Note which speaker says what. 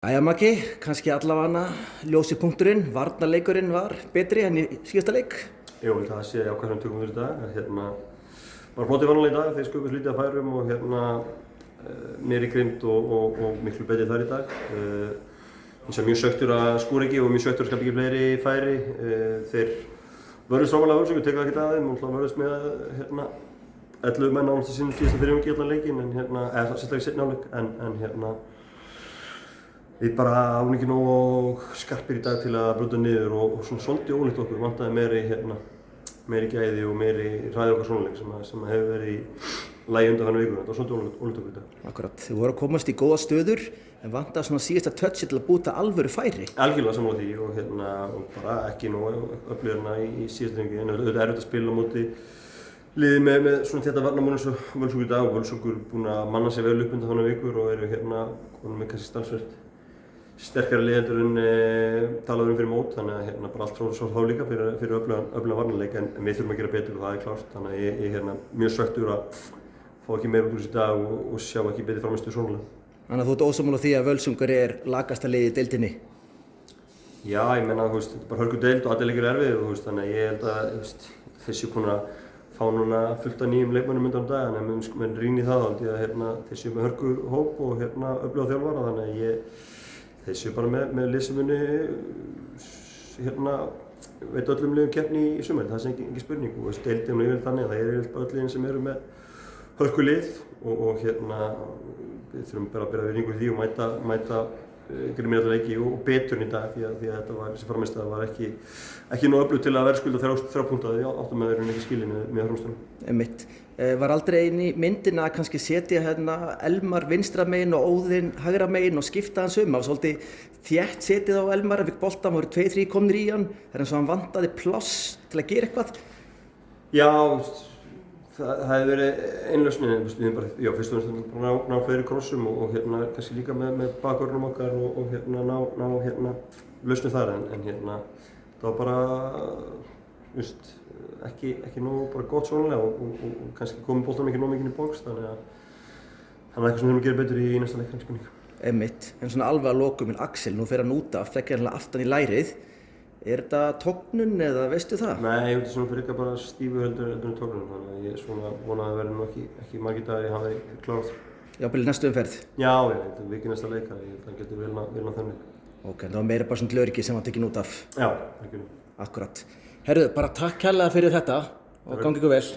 Speaker 1: Jæja Maggi, kannski allavega ljósi punkturinn, varnarleikurinn var betri enn í síðasta leik?
Speaker 2: Jú, það sé ákvæmlega tökum fyrir dag. Bara flottir varnarleik í dag, þeir sköpuðust lítið af færum og meiri grimmd og miklu betri þar í dag. Hins vegar mjög svekktur að skora ekki og mjög svekktur að skapa ekki fleiri færi. Þeir vörðust frábærlega Völsungur, teka ekkert að þeim og vörðust með 11 menn á sínum síðasta fyrirjungi í allan leikinn, eða sérstaklega í seinni hálfleik, en við bara árum ekki nógu skarpir í dag til að brjóta niður og svona svolítið ólíkt okkur. Við vantaði meiri gæði og meiri hraði okkar svoleik sem hefur verið í lagi undanfarnar vikur. Þetta var svolítið ólíkt okkur í dag.
Speaker 1: Akkurat, þið voru að komast í góða stöður en vantaði svona síðasta touchi til að búta alvöru færi.
Speaker 2: Algjörlega sammála því og bara ekki nógu öflugirna í síðasta hringi. En auðvitað erfitt að spila á móti liði með svona þetta varnarmál eins og Völsungur í dag og Völsungur búin að manna sig vel upp undanfarnar vikur og eru konum með kannski talsvert sterkari liðendur en talaður fyrir mót, þannig að bara allt svo þá líka fyrir öflugan varnarleik, en við þurfum að gera betur og það er klárt. Þannig að ég er mjög svekktur að fá ekki meira út úr þessu dag og sjá ekki betur frammistöðu svonulega.
Speaker 1: Þannig að þú ert ósammála því að Völsungur er lakasta liðið í deildinni?
Speaker 2: Já, ég menna, þetta er bara hörku deild og allir leikir erfiðir, þannig að ég held að þeir séu búin að fá núna fullt af nýjum leikmönnum undan dag, en ef menn rýna í það þá held ég að þeir séu með hörku hóp og öfluga þjálfara, þannig að þeir séu bara með lið sem muni veit öllum liðum keppni í sumar, það er engin spurning. Og deildin er yfirleitt þannig að það er yfirleitt öll liðin sem eru með hörku lið og við þurfum bara að bera virðingu í því og mæta grimmir alla leiki og betur í dag því að þessi frammistaða var ekki nóg öflug til að verðskulda 3 punkta, því áttum að vera ekki skilin með hörmustunum.
Speaker 1: Einmitt. Var aldrei inn í myndina að kannski setja Elmar vinstra megin og Óðinn hægra megin og skipta hans það var svolítið þétt setið á Elmar, hann fikk boltann, voru 2-3 komnir í hann, það er eins og hann vantaði pláss til að gera eitthvað?
Speaker 2: Já, það hefði verið einlausnin, við höfum bara, fyrst og fremst ná fleiri krossum og kannski líka með bakvörðunum okkar og ná lausnum þar, en það var bara, ekki nógu bara gott svonulega og kannski komið boltanum ekki nógu mikið í box, þannig að það er eitthvað sem við höfum að gera betur í næsta leik, ekki spurning.
Speaker 1: Einmitt, en svona alveg að lokum Axel, nú fer hann út af, þekkir hann aftan í lærið. Er þetta tognun eða veistu það?
Speaker 2: Nei, ég veit svona fyrir bara stífu heldur en tognun, þannig að ég svona vona að það verði nú ekki margir dagar ég hafi klárað.
Speaker 1: Jafnvel í næstu umferð?
Speaker 2: Já, þetta er vikið næsta leika, það getur vel ná þannig.
Speaker 1: Ok, það var meira bara svona glöryggi sem var tekin út af?
Speaker 2: Já, ekki.
Speaker 1: Akkurat. Herru, bara takk kærlega fyrir þetta og gangi ykkur vel.